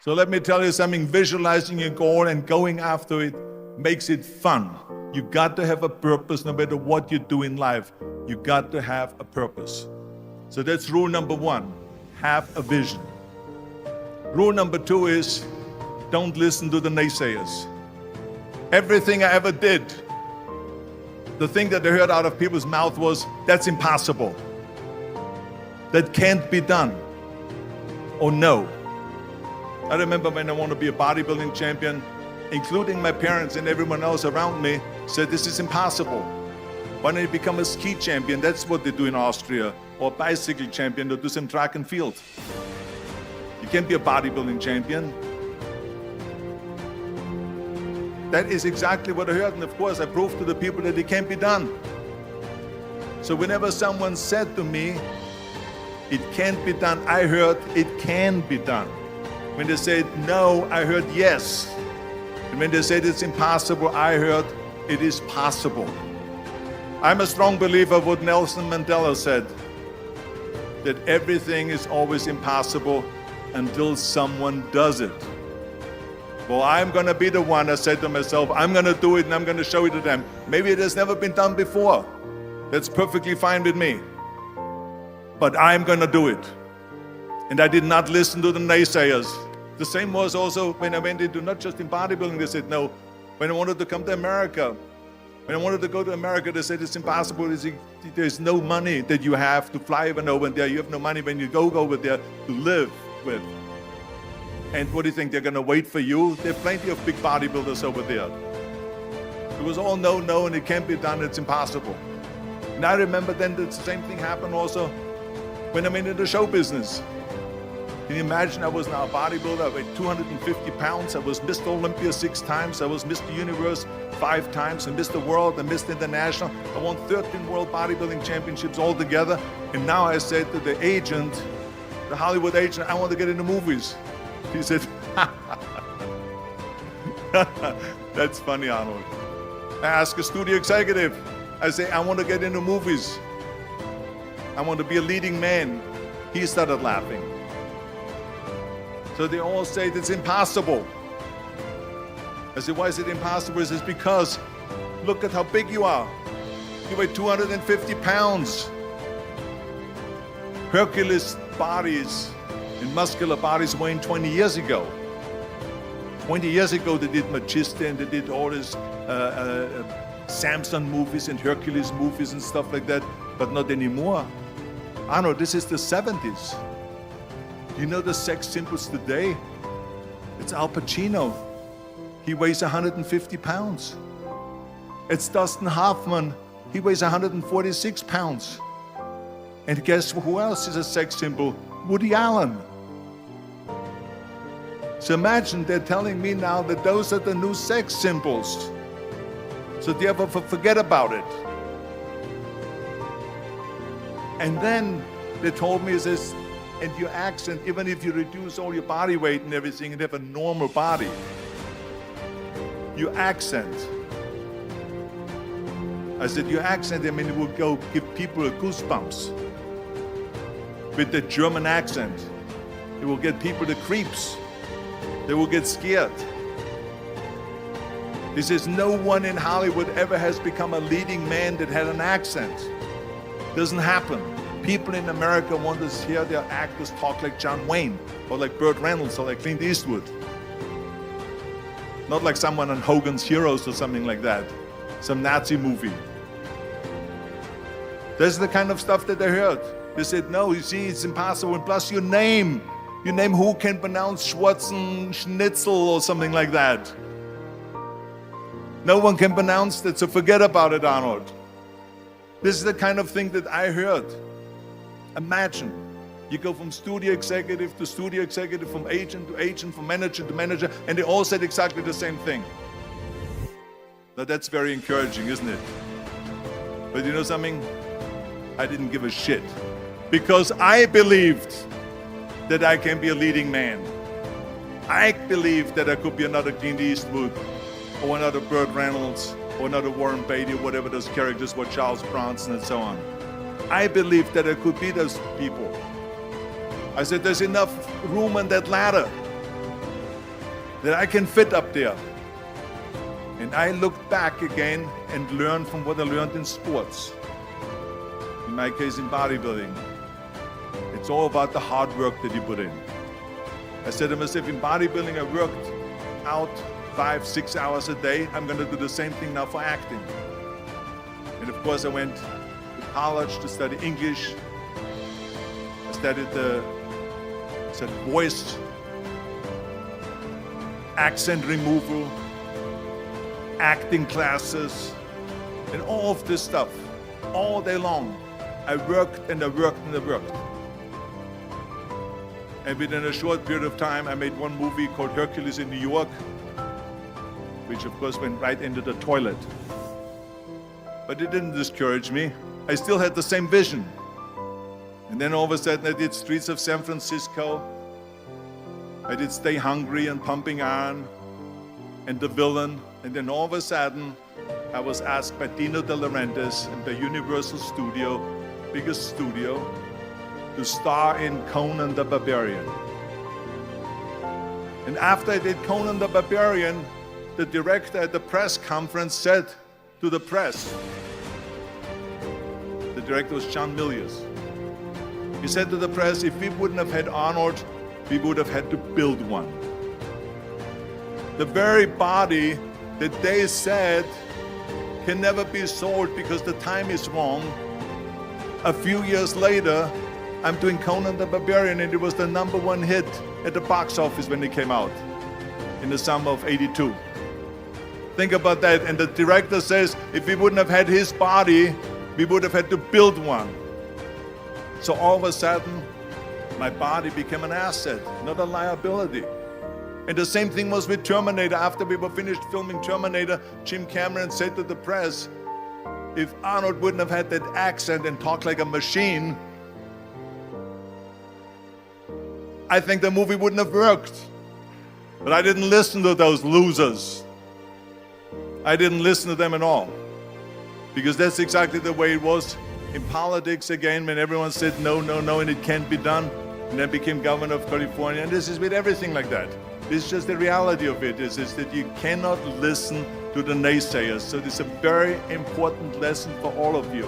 So let me tell you something, visualizing your goal and going after it makes it fun. You got to have a purpose no matter what you do in life. You got to have a purpose. So that's rule number one, have a vision. Rule number two is, don't listen to the naysayers. Everything I ever did, the thing that I heard out of people's mouth was, that's impossible. That can't be done. Or no. I remember when I wanted to be a bodybuilding champion, including my parents and everyone else around me, said this is impossible. Why don't you become a ski champion? That's what they do in Austria. Or a bicycle champion, or do some track and field. You can't be a bodybuilding champion. That is exactly what I heard, and of course I proved to the people that it can't be done. So whenever someone said to me, it can't be done, I heard it can be done. When they said no, I heard yes. And when they said it's impossible, I heard it is possible. I'm a strong believer of what Nelson Mandela said, that everything is always impossible until someone does it. Well, I'm going to be the one, I said to myself, I'm going to do it and I'm going to show it to them. Maybe it has never been done before. That's perfectly fine with me. But I'm going to do it. And I did not listen to the naysayers. The same was also when I went into, not just in bodybuilding, they said no. When I wanted to come to America, when I wanted to go to America, they said it's impossible. There's no money that you have to fly even over there. You have no money when you go over there to live with. And what do you think, they're going to wait for you? There are plenty of big bodybuilders over there. It was all no, no, and it can't be done, it's impossible. And I remember then the same thing happened also when I went into the show business. Can you imagine, I was now a bodybuilder, I weighed 250 pounds, I was Mr. Olympia 6 times, I was Mr. Universe 5 times, and Mr. World and Mr. International. I won 13 World Bodybuilding Championships altogether. And now I said to the agent, the Hollywood agent, I want to get into movies. He said, that's funny, Arnold. I asked a studio executive, I say, I want to get into movies. I want to be a leading man. He started laughing. So they all say it's impossible. I said, why is it impossible? He says, because look at how big you are. You weigh 250 pounds. Hercules bodies and muscular bodies weighing 20 years ago. 20 years ago they did Machista and they did all these Samson movies and Hercules movies and stuff like that, but not anymore. I know, this is the 70s. You know the sex symbols today? It's Al Pacino. He weighs 150 pounds. It's Dustin Hoffman. He weighs 146 pounds. And guess who else is a sex symbol? Woody Allen. So imagine they're telling me now that those are the new sex symbols. So therefore forget about it. And then they told me this, and your accent, even if you reduce all your body weight and everything and have a normal body, your accent. I said, your accent, I mean, it will go give people a goosebumps. With the German accent, it will get people the creeps. They will get scared. He says, no one in Hollywood ever has become a leading man that had an accent. Doesn't happen. People in America want to hear their actors talk like John Wayne, or like Burt Reynolds, or like Clint Eastwood. Not like someone on Hogan's Heroes or something like that. Some Nazi movie. That's the kind of stuff that I heard. They said, no, you see, it's impossible. And plus your name who can pronounce Schwarzenegger or something like that. No one can pronounce that, so forget about it, Arnold. This is the kind of thing that I heard. Imagine, you go from studio executive to studio executive, from agent to agent, from manager to manager, and they all said exactly the same thing. Now that's very encouraging, isn't it? But you know something? I didn't give a shit. Because I believed that I can be a leading man. I believed that I could be another Clint Eastwood, or another Burt Reynolds, or another Warren Beatty, or whatever those characters were, Charles Bronson and so on. I believed that I could be those people. I said, there's enough room on that ladder. that I can fit up there. And I looked back again and learned from what I learned in sports. In my case, in bodybuilding. It's all about the hard work that you put in. I said to myself, in bodybuilding, I worked out 5-6 hours a day. I'm going to do the same thing now for acting. And of course, I went to college to study English. I studied voice, accent removal, acting classes, and all of this stuff, all day long. I worked and I worked and I worked. And within a short period of time, I made one movie called Hercules in New York, which of course went right into the toilet. But it didn't discourage me. I still had the same vision. And then all of a sudden I did Streets of San Francisco. I did Stay Hungry and Pumping Iron and The Villain. And then all of a sudden I was asked by Dino De Laurentiis and the Universal Studio, biggest studio, to star in Conan the Barbarian. And after I did Conan the Barbarian, the director at the press conference said to the press, the director was John Milius, he said to the press, if we wouldn't have had Arnold, we would have had to build one. The very body that they said can never be sold because the time is wrong. A few years later, I'm doing Conan the Barbarian, and it was the #1 hit at the box office when it came out in the summer of '82. Think about that. And the director says, if we wouldn't have had his body, we would have had to build one. So all of a sudden, my body became an asset, not a liability. And the same thing was with Terminator. After we were finished filming Terminator, Jim Cameron said to the press, if Arnold wouldn't have had that accent and talked like a machine, I think the movie wouldn't have worked. But I didn't listen to those losers. I didn't listen to them at all. Because that's exactly the way it was in politics again, when everyone said no, no, no, and it can't be done. And I became governor of California. And this is with everything like that. This is just the reality of it, is that you cannot listen to the naysayers. So this is a very important lesson for all of you.